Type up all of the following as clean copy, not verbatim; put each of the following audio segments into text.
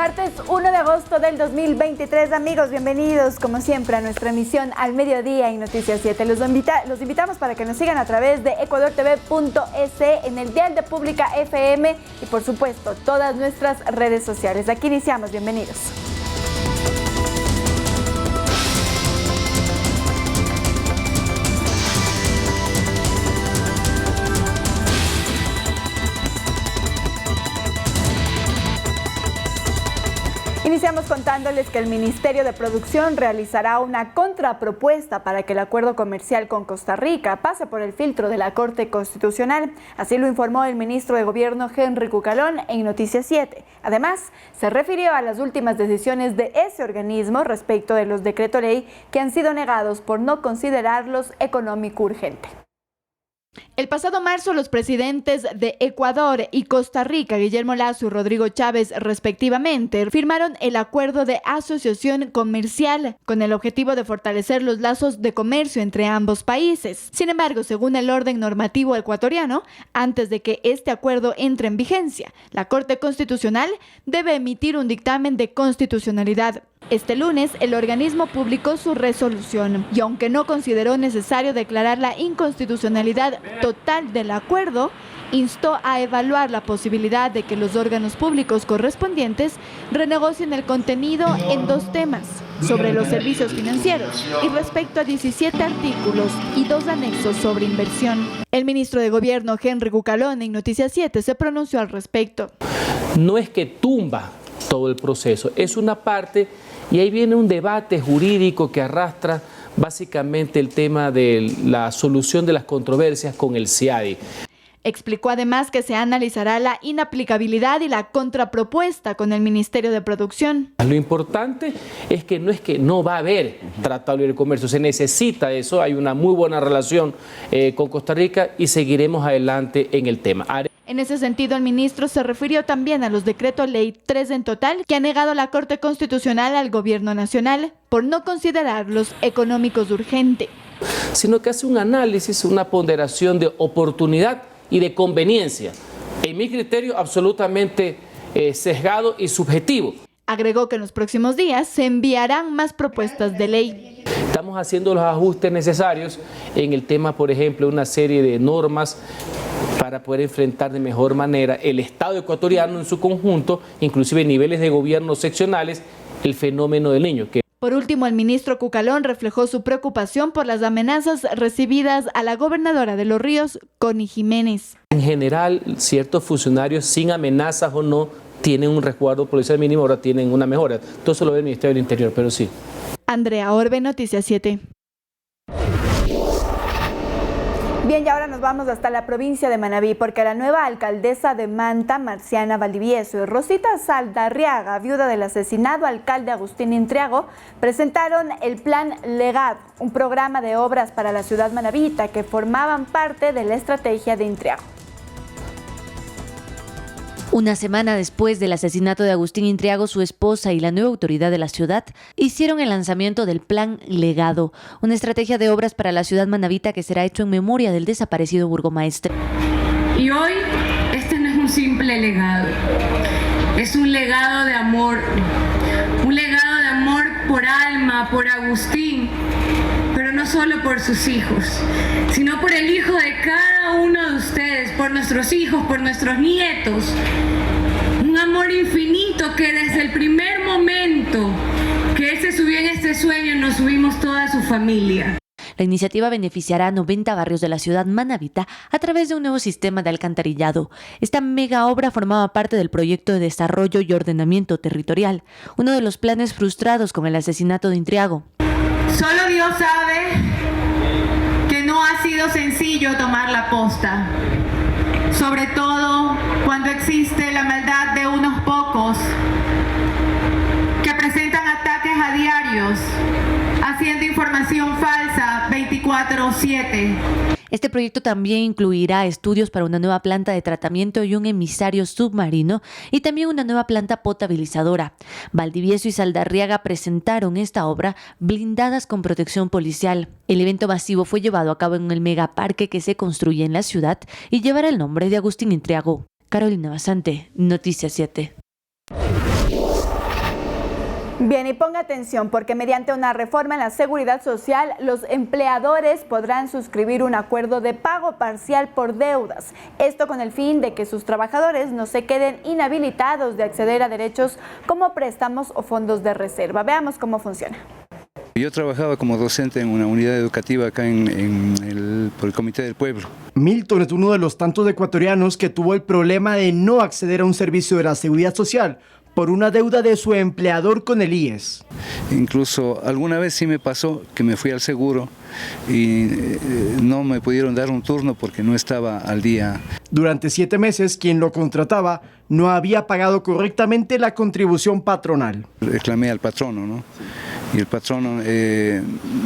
Martes 1 de agosto del 2023, amigos, bienvenidos como siempre a nuestra emisión al mediodía en Noticias 7. Los invitamos para que nos sigan a través de ecuadortv.es, en el dial de Pública FM y por supuesto todas nuestras redes sociales. Aquí iniciamos, bienvenidos. Iniciamos contándoles que el Ministerio de Producción realizará una contrapropuesta para que el acuerdo comercial con Costa Rica pase por el filtro de la Corte Constitucional. Así lo informó el ministro de Gobierno Henry Cucalón en Noticias 7. Además, se refirió a las últimas decisiones de ese organismo respecto de los decretos ley que han sido negados por no considerarlos económico urgente. El pasado marzo, los presidentes de Ecuador y Costa Rica, Guillermo Lasso y Rodrigo Chávez, respectivamente, firmaron el acuerdo de asociación comercial con el objetivo de fortalecer los lazos de comercio entre ambos países. Sin embargo, según el orden normativo ecuatoriano, antes de que este acuerdo entre en vigencia, la Corte Constitucional debe emitir un dictamen de constitucionalidad. Este lunes, el organismo publicó su resolución y aunque no consideró necesario declarar la inconstitucionalidad total del acuerdo, instó a evaluar la posibilidad de que los órganos públicos correspondientes renegocien el contenido en dos temas, sobre los servicios financieros y respecto a 17 artículos y 2 anexos sobre inversión. El ministro de Gobierno, Henry Cucalón, en Noticias 7 se pronunció al respecto. No es que tumba todo el proceso, es una parte y ahí viene un debate jurídico que arrastra básicamente el tema de la solución de las controversias con el CIADI. Explicó además que se analizará la inaplicabilidad y la contrapropuesta con el Ministerio de Producción. Lo importante es que no va a haber tratado de libre comercio, se necesita eso, hay una muy buena relación con Costa Rica y seguiremos adelante en el tema. En ese sentido, el ministro se refirió también a los decretos ley 3 en total que ha negado la Corte Constitucional al Gobierno Nacional por no considerarlos económicos urgentes. Sino que hace un análisis, una ponderación de oportunidad y de conveniencia. En mi criterio, absolutamente sesgado y subjetivo. Agregó que en los próximos días se enviarán más propuestas de ley. Estamos haciendo los ajustes necesarios en el tema, por ejemplo, una serie de normas para poder enfrentar de mejor manera el Estado ecuatoriano en su conjunto, inclusive niveles de gobierno seccionales, el fenómeno del niño. Por último, el ministro Cucalón reflejó su preocupación por las amenazas recibidas a la gobernadora de Los Ríos, Connie Jiménez. En general, ciertos funcionarios, sin amenazas o no, tienen un resguardo policial mínimo, ahora tienen una mejora. Todo eso lo ve el Ministerio del Interior, pero sí. Andrea Orbe, Noticias 7. Bien, y ahora nos vamos hasta la provincia de Manabí, porque la nueva alcaldesa de Manta, Marciana Valdivieso, y Rosita Saldarriaga, viuda del asesinado alcalde Agustín Intriago, presentaron el Plan Legado, un programa de obras para la ciudad manabita que formaban parte de la estrategia de Intriago. Una semana después del asesinato de Agustín Intriago, su esposa y la nueva autoridad de la ciudad hicieron el lanzamiento del Plan Legado, una estrategia de obras para la ciudad manabita que será hecho en memoria del desaparecido burgomaestre. Y hoy este no es un simple legado, es un legado de amor por Alma, por Agustín, pero no solo por sus hijos, sino por el hijo de cada uno de ustedes, por nuestros hijos, por nuestros nietos. Un amor infinito que desde el primer momento que él se subió en este sueño, nos subimos toda su familia. La iniciativa beneficiará a 90 barrios de la ciudad manabita a través de un nuevo sistema de alcantarillado. Esta mega obra formaba parte del proyecto de desarrollo y ordenamiento territorial, uno de los planes frustrados con el asesinato de Intriago. Solo Dios sabe que no ha sido sencillo tomar la posta, sobre todo cuando existe la maldad de unos pocos que presentan ataques a diarios, haciendo información falsa 24/7. Este proyecto también incluirá estudios para una nueva planta de tratamiento y un emisario submarino y también una nueva planta potabilizadora. Valdivieso y Saldarriaga presentaron esta obra blindadas con protección policial. El evento masivo fue llevado a cabo en el megaparque que se construye en la ciudad y llevará el nombre de Agustín Intriago. Carolina Basante, Noticias 7. Bien, y ponga atención porque mediante una reforma en la seguridad social, los empleadores podrán suscribir un acuerdo de pago parcial por deudas. Esto con el fin de que sus trabajadores no se queden inhabilitados de acceder a derechos como préstamos o fondos de reserva. Veamos cómo funciona. Yo trabajaba como docente en una unidad educativa acá por el Comité del Pueblo. Milton es uno de los tantos ecuatorianos que tuvo el problema de no acceder a un servicio de la seguridad social por una deuda de su empleador con el IES. Incluso alguna vez sí me pasó que me fui al seguro y no me pudieron dar un turno porque no estaba al día. Durante 7 meses, quien lo contrataba no había pagado correctamente la contribución patronal. Reclamé al patrono, ¿no? Y el patrono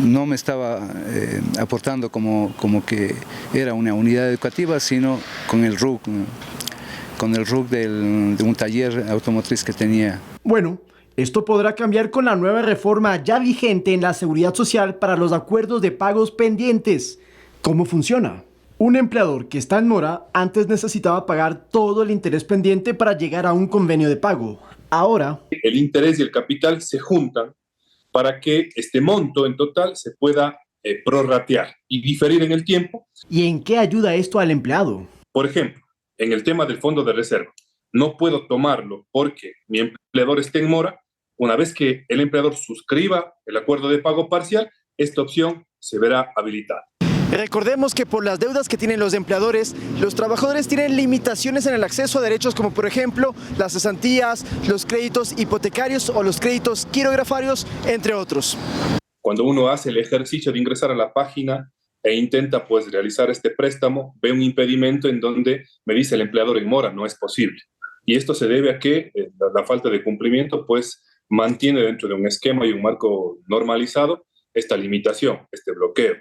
no me estaba aportando como que era una unidad educativa, sino con el RUC, de un taller automotriz que tenía. Bueno, esto podrá cambiar con la nueva reforma ya vigente en la seguridad social para los acuerdos de pagos pendientes. ¿Cómo funciona? Un empleador que está en mora antes necesitaba pagar todo el interés pendiente para llegar a un convenio de pago. Ahora, el interés y el capital se juntan para que este monto en total se pueda prorratear y diferir en el tiempo. ¿Y en qué ayuda esto al empleado? Por ejemplo, en el tema del fondo de reserva, no puedo tomarlo porque mi empleador esté en mora. Una vez que el empleador suscriba el acuerdo de pago parcial, esta opción se verá habilitada. Recordemos que por las deudas que tienen los empleadores, los trabajadores tienen limitaciones en el acceso a derechos como por ejemplo las cesantías, los créditos hipotecarios o los créditos quirografarios, entre otros. Cuando uno hace el ejercicio de ingresar a la página e intenta pues realizar este préstamo, ve un impedimento en donde me dice el empleador en mora, no es posible. Y esto se debe a que la falta de cumplimiento pues mantiene dentro de un esquema y un marco normalizado esta limitación, este bloqueo.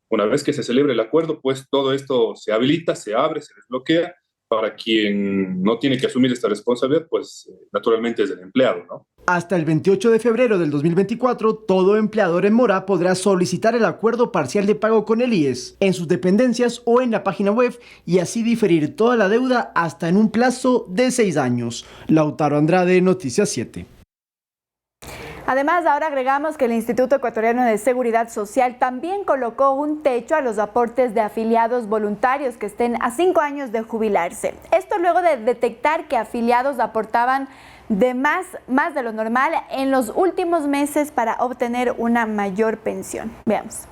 Una vez que se celebre el acuerdo, pues todo esto se habilita, se abre, se desbloquea. Para quien no tiene que asumir esta responsabilidad, pues naturalmente es el empleado, ¿no? Hasta el 28 de febrero del 2024, todo empleador en mora podrá solicitar el acuerdo parcial de pago con el IES en sus dependencias o en la página web y así diferir toda la deuda hasta en un plazo de 6 años. Lautaro Andrade, Noticias 7. Además, ahora agregamos que el Instituto Ecuatoriano de Seguridad Social también colocó un techo a los aportes de afiliados voluntarios que estén a 5 años de jubilarse. Esto luego de detectar que afiliados aportaban de más de lo normal en los últimos meses para obtener una mayor pensión. Veamos.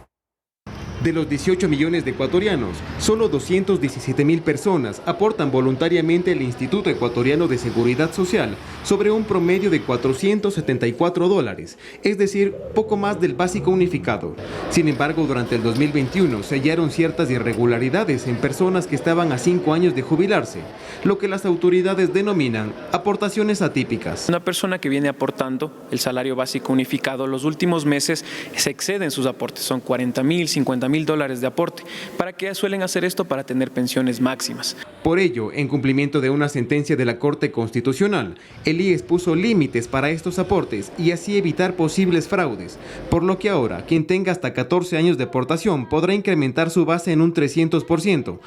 De los 18 millones de ecuatorianos, solo 217.000 personas aportan voluntariamente al Instituto Ecuatoriano de Seguridad Social sobre un promedio de $474, es decir, poco más del básico unificado. Sin embargo, durante el 2021 se hallaron ciertas irregularidades en personas que estaban a 5 años de jubilarse, lo que las autoridades denominan aportaciones atípicas. Una persona que viene aportando el salario básico unificado, los últimos meses se exceden sus aportes, son $40.000, $50.000 de aporte. ¿Para qué suelen hacer esto? Para tener pensiones máximas. Por ello, en cumplimiento de una sentencia de la Corte Constitucional, el IES puso límites para estos aportes y así evitar posibles fraudes, por lo que ahora quien tenga hasta 14 años de aportación podrá incrementar su base en un 300%,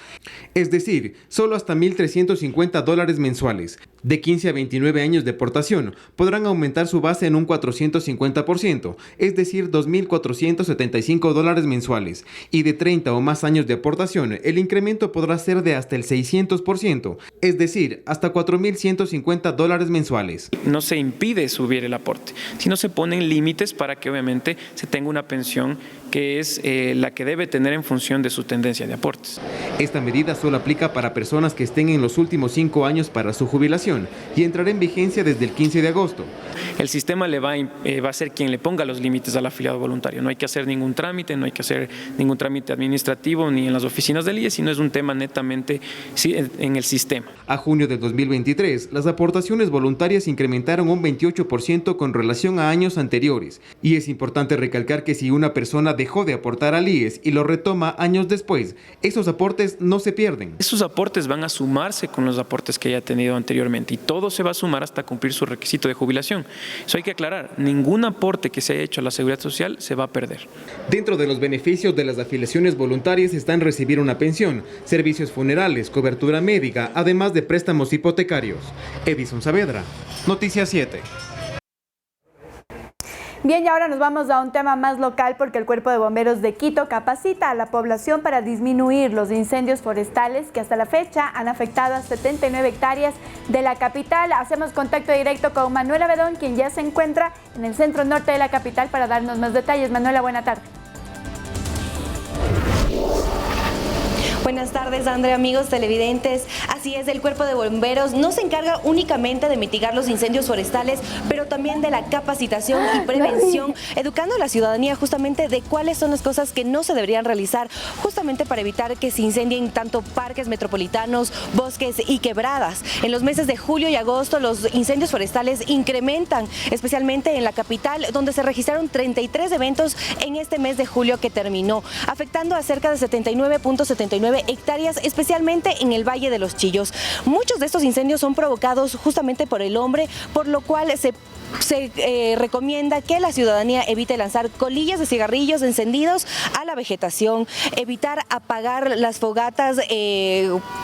es decir, solo hasta $1.350 mensuales. De 15 a 29 años de aportación podrán aumentar su base en un 450%, es decir, $2.475 mensuales. Y de 30 o más años de aportación, el incremento podrá ser de hasta el 600%, es decir, hasta $4.150 mensuales. No se impide subir el aporte, sino se ponen límites para que obviamente se tenga una pensión que es la que debe tener en función de su tendencia de aportes. Esta medida solo aplica para personas que estén en los últimos 5 años para su jubilación y entrará en vigencia desde el 15 de agosto. El sistema va a ser quien le ponga los límites al afiliado voluntario. No hay que hacer ningún trámite, no hay que hacer ningún trámite administrativo ni en las oficinas del IES, sino es un tema netamente en el sistema. A junio de 2023, las aportaciones voluntarias incrementaron un 28% con relación a años anteriores. Y es importante recalcar que si una persona dejó de aportar al IES y lo retoma años después, esos aportes no se pierden. Esos aportes van a sumarse con los aportes que haya tenido anteriormente y todo se va a sumar hasta cumplir su requisito de jubilación. Eso hay que aclarar, ningún aporte que se haya hecho a la Seguridad Social se va a perder. Dentro de los beneficios de las afiliaciones voluntarias están recibir una pensión, servicios funerales, cobertura médica, además de préstamos hipotecarios. Edison Saavedra, Noticias 7. Bien, y ahora nos vamos a un tema más local porque el Cuerpo de Bomberos de Quito capacita a la población para disminuir los incendios forestales que hasta la fecha han afectado a 79 hectáreas de la capital. Hacemos contacto directo con Manuela Bedón, quien ya se encuentra en el centro norte de la capital para darnos más detalles. Manuela, buena tarde. Buenas tardes, Andrea, amigos televidentes. Así es, el Cuerpo de Bomberos no se encarga únicamente de mitigar los incendios forestales, pero también de la capacitación y prevención, educando a la ciudadanía justamente de cuáles son las cosas que no se deberían realizar, justamente para evitar que se incendien tanto parques metropolitanos, bosques y quebradas. En los meses de julio y agosto los incendios forestales incrementan, especialmente en la capital, donde se registraron 33 eventos en este mes de julio que terminó, afectando a cerca de 79.79 hectáreas, especialmente en el Valle de los Chillos. Muchos de estos incendios son provocados justamente por el hombre, por lo cual se recomienda que la ciudadanía evite lanzar colillas de cigarrillos encendidos a la vegetación, evitar apagar las fogatas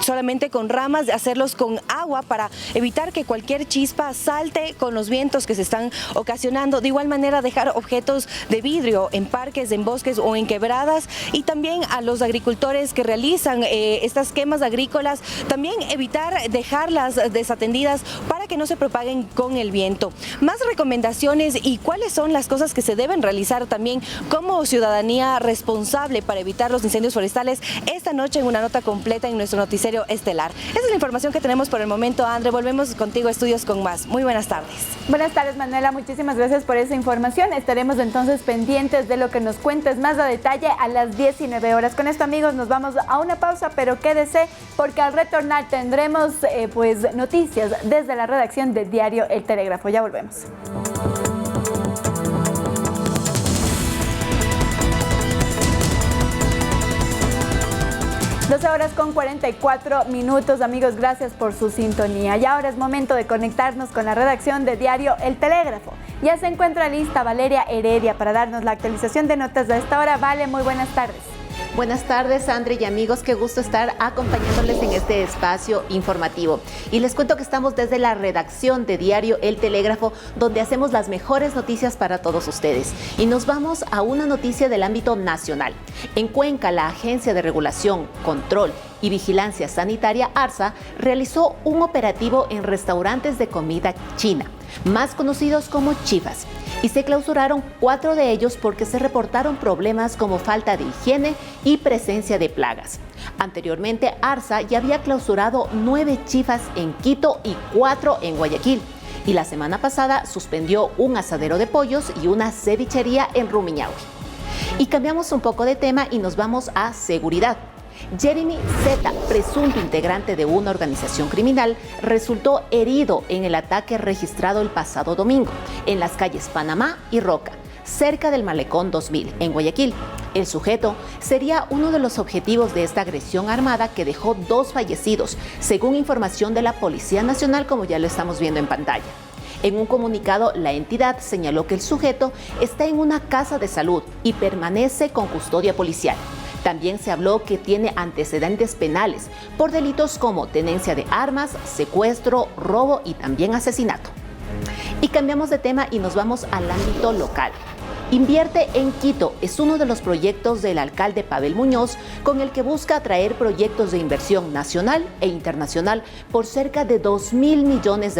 solamente con ramas, hacerlos con agua para evitar que cualquier chispa salte con los vientos que se están ocasionando. De igual manera, dejar objetos de vidrio en parques, en bosques o en quebradas, y también a los agricultores que realizan estas quemas agrícolas, también evitar dejarlas desatendidas para que no se propaguen con el viento. Más recomendaciones y cuáles son las cosas que se deben realizar también como ciudadanía responsable para evitar los incendios forestales esta noche en una nota completa en nuestro noticiero estelar. Esa es la información que tenemos por el momento, André. Volvemos contigo a estudios con más. Muy buenas tardes. Buenas tardes, Manuela. Muchísimas gracias por esa información. Estaremos entonces pendientes de lo que nos cuentes más a detalle a las 19 horas. Con esto, amigos, nos vamos a una pausa, pero quédese porque al retornar tendremos noticias desde la redacción de Diario El Telégrafo. Ya volvemos. 12:44, amigos, gracias por su sintonía. Y ahora es momento de conectarnos con la redacción de Diario El Telégrafo. Ya se encuentra lista Valeria Heredia para darnos la actualización de notas de esta hora. Vale, muy buenas tardes. Buenas tardes, André y amigos, qué gusto estar acompañándoles en este espacio informativo. Y les cuento que estamos desde la redacción de Diario El Telégrafo, donde hacemos las mejores noticias para todos ustedes. Y nos vamos a una noticia del ámbito nacional. En Cuenca, la Agencia de Regulación, Control y Vigilancia Sanitaria, ARSA, realizó un operativo en restaurantes de comida china, más conocidos como chifas, y se clausuraron 4 de ellos porque se reportaron problemas como falta de higiene y presencia de plagas. Anteriormente, ARSA ya había clausurado 9 chifas en Quito y 4 en Guayaquil, y la semana pasada suspendió un asadero de pollos y una cevichería en Rumiñahui. Y cambiamos un poco de tema y nos vamos a seguridad. Jeremy Z, presunto integrante de una organización criminal, resultó herido en el ataque registrado el pasado domingo en las calles Panamá y Roca, cerca del Malecón 2000, en Guayaquil. El sujeto sería uno de los objetivos de esta agresión armada que dejó 2 fallecidos, según información de la Policía Nacional, como ya lo estamos viendo en pantalla. En un comunicado, la entidad señaló que el sujeto está en una casa de salud y permanece con custodia policial. También se habló que tiene antecedentes penales por delitos como tenencia de armas, secuestro, robo y también asesinato. Y cambiamos de tema y nos vamos al ámbito local. Invierte en Quito es uno de los proyectos del alcalde Pavel Muñoz, con el que busca atraer proyectos de inversión nacional e internacional por cerca de $2.000 millones.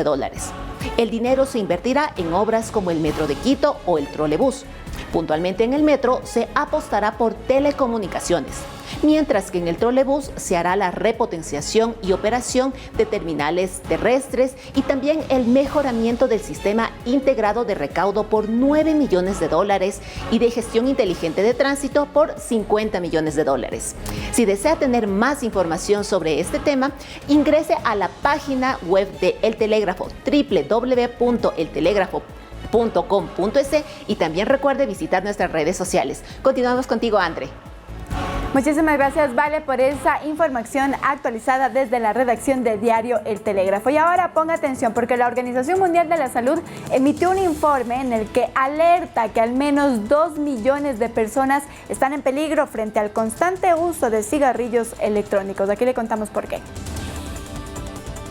El dinero se invertirá en obras como el Metro de Quito o el Trolebús. Puntualmente en el metro se apostará por telecomunicaciones, mientras que en el trolebús se hará la repotenciación y operación de terminales terrestres y también el mejoramiento del sistema integrado de recaudo por $9 millones y de gestión inteligente de tránsito por $50 millones. Si desea tener más información sobre este tema, ingrese a la página web de El Telégrafo, www.eltelégrafo.com.es, y también recuerde visitar nuestras redes sociales. Continuamos contigo, André. Muchísimas gracias, Vale, por esa información actualizada desde la redacción de Diario El Telégrafo. Y ahora ponga atención porque la Organización Mundial de la Salud emitió un informe en el que alerta que al menos 2 millones de personas están en peligro frente al constante uso de cigarrillos electrónicos. Aquí le contamos por qué.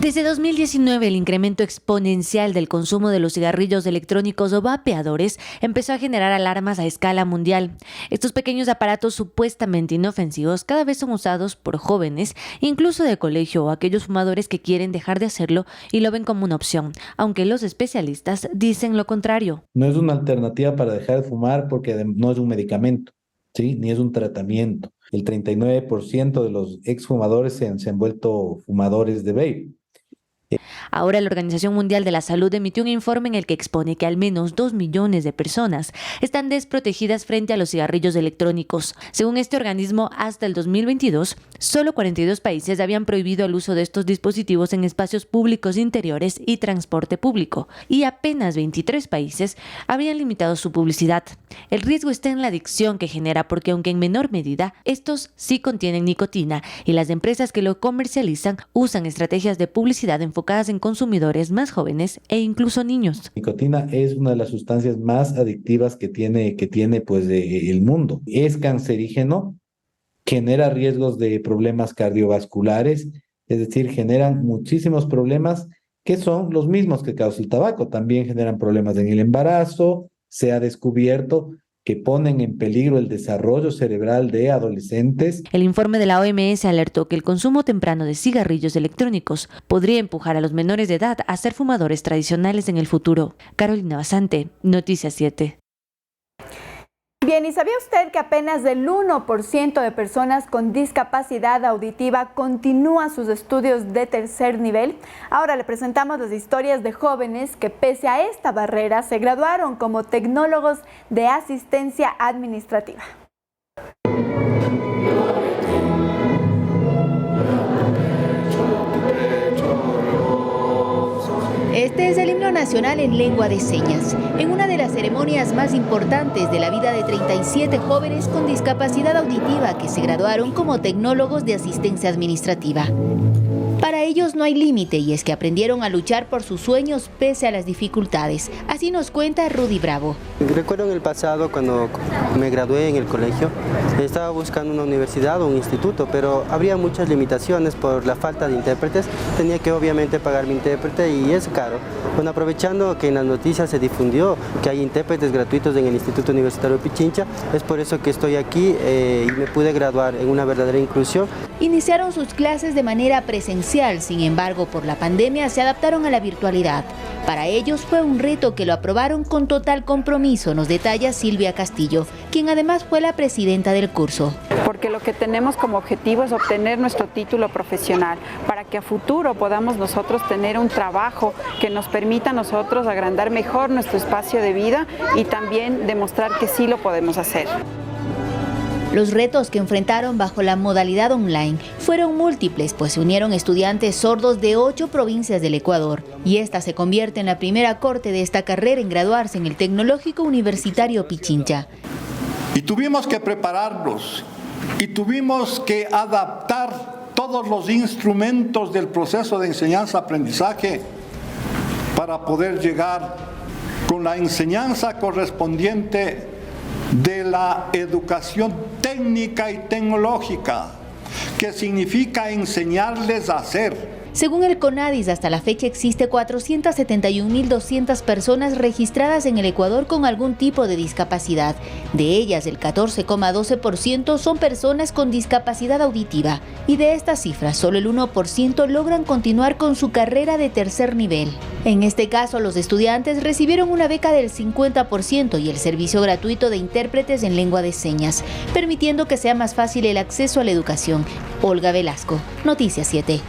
Desde 2019, el incremento exponencial del consumo de los cigarrillos electrónicos o vapeadores empezó a generar alarmas a escala mundial. Estos pequeños aparatos supuestamente inofensivos cada vez son usados por jóvenes, incluso de colegio, o aquellos fumadores que quieren dejar de hacerlo y lo ven como una opción, aunque los especialistas dicen lo contrario. No es una alternativa para dejar de fumar porque no es un medicamento, ¿sí? Ni es un tratamiento. El 39% de los exfumadores se han vuelto fumadores de vape. Ahora la Organización Mundial de la Salud emitió un informe en el que expone que al menos 2 millones de personas están desprotegidas frente a los cigarrillos electrónicos. Según este organismo, hasta el 2022, solo 42 países habían prohibido el uso de estos dispositivos en espacios públicos interiores y transporte público, y apenas 23 países habían limitado su publicidad. El riesgo está en la adicción que genera, porque aunque en menor medida, estos sí contienen nicotina, y las empresas que lo comercializan usan estrategias de publicidad enfocadas en consumidores más jóvenes e incluso niños. La nicotina es una de las sustancias más adictivas que tiene pues, el mundo. Es cancerígeno, genera riesgos de problemas cardiovasculares, es decir, generan muchísimos problemas que son los mismos que causa el tabaco. También generan problemas en el embarazo, se ha descubierto que ponen en peligro el desarrollo cerebral de adolescentes. El informe de la OMS alertó que el consumo temprano de cigarrillos electrónicos podría empujar a los menores de edad a ser fumadores tradicionales en el futuro. Carolina Basante, Noticias 7. Bien, ¿y sabía usted que apenas el 1% de personas con discapacidad auditiva continúa sus estudios de tercer nivel? Ahora le presentamos las historias de jóvenes que pese a esta barrera se graduaron como tecnólogos de asistencia administrativa. Este es el himno nacional en lengua de señas, en una de las ceremonias más importantes de la vida de 37 jóvenes con discapacidad auditiva que se graduaron como tecnólogos de asistencia administrativa. Para ellos no hay límite y es que aprendieron a luchar por sus sueños pese a las dificultades. Así nos cuenta Rudy Bravo. Recuerdo en el pasado cuando me gradué en el colegio, estaba buscando una universidad o un instituto, pero habría muchas limitaciones por la falta de intérpretes. Tenía que obviamente pagar mi intérprete y es caro. Bueno, aprovechando que en las noticias se difundió que hay intérpretes gratuitos en el Instituto Universitario de Pichincha, es por eso que estoy aquí y me pude graduar en una verdadera inclusión. Iniciaron sus clases de manera presencial, sin embargo, por la pandemia se adaptaron a la virtualidad. Para ellos fue un reto que lo aprobaron con total compromiso, nos detalla Silvia Castillo, quien además fue la presidenta del curso. Porque lo que tenemos como objetivo es obtener nuestro título profesional, para que a futuro podamos nosotros tener un trabajo que nos permita a nosotros agrandar mejor nuestro espacio de vida y también demostrar que sí lo podemos hacer. Los retos que enfrentaron bajo la modalidad online fueron múltiples, pues se unieron estudiantes sordos de 8 provincias del Ecuador, y esta se convierte en la primera corte de esta carrera en graduarse en el Tecnológico Universitario Pichincha. Y tuvimos que prepararnos, y tuvimos que adaptar todos los instrumentos del proceso de enseñanza-aprendizaje para poder llegar con la enseñanza correspondiente de la educación técnica y tecnológica, que significa enseñarles a hacer. Según el CONADIS, hasta la fecha existe 471.200 personas registradas en el Ecuador con algún tipo de discapacidad. De ellas, el 14,12% son personas con discapacidad auditiva. Y de estas cifras, solo el 1% logran continuar con su carrera de tercer nivel. En este caso, los estudiantes recibieron una beca del 50% y el servicio gratuito de intérpretes en lengua de señas, permitiendo que sea más fácil el acceso a la educación. Olga Velasco, Noticias 7.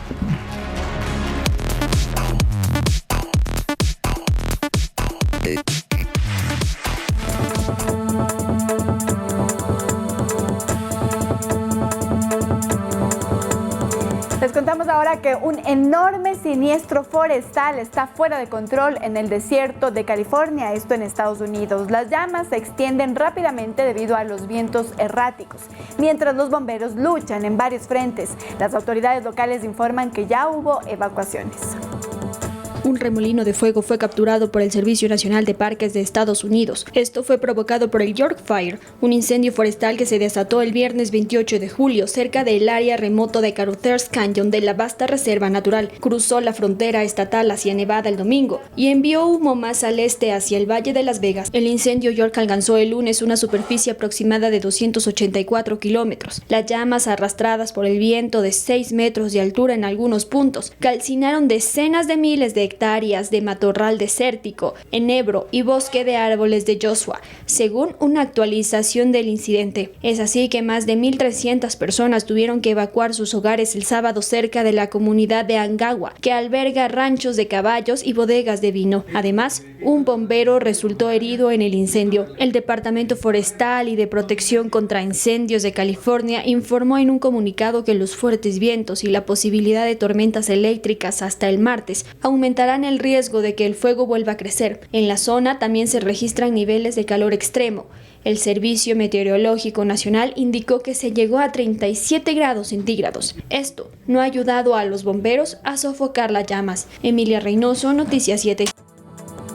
Les contamos ahora que un enorme siniestro forestal está fuera de control en el desierto de California, esto en Estados Unidos. Las llamas se extienden rápidamente debido a los vientos erráticos, mientras los bomberos luchan en varios frentes. Las autoridades locales informan que ya hubo evacuaciones. Un remolino de fuego fue capturado por el Servicio Nacional de Parques de Estados Unidos. Esto fue provocado por el York Fire, un incendio forestal que se desató el viernes 28 de julio cerca del área remoto de Caruthers Canyon de la vasta reserva natural. Cruzó la frontera estatal hacia Nevada el domingo y envió humo más al este hacia el Valle de Las Vegas. El incendio York alcanzó el lunes una superficie aproximada de 284 kilómetros. Las llamas, arrastradas por el viento de 6 metros de altura en algunos puntos, calcinaron decenas de miles de hectáreas de matorral desértico, enebro y bosque de árboles de Joshua, según una actualización del incidente. Es así que más de 1.300 personas tuvieron que evacuar sus hogares el sábado cerca de la comunidad de Angawa, que alberga ranchos de caballos y bodegas de vino. Además, un bombero resultó herido en el incendio. El Departamento Forestal y de Protección contra Incendios de California informó en un comunicado que los fuertes vientos y la posibilidad de tormentas eléctricas hasta el martes aumentarán el riesgo de que el fuego vuelva a crecer. En la zona también se registran niveles de calor extremo. El Servicio Meteorológico Nacional indicó que se llegó a 37 grados centígrados. Esto no ha ayudado a los bomberos a sofocar las llamas. Emilia Reynoso, Noticias 7.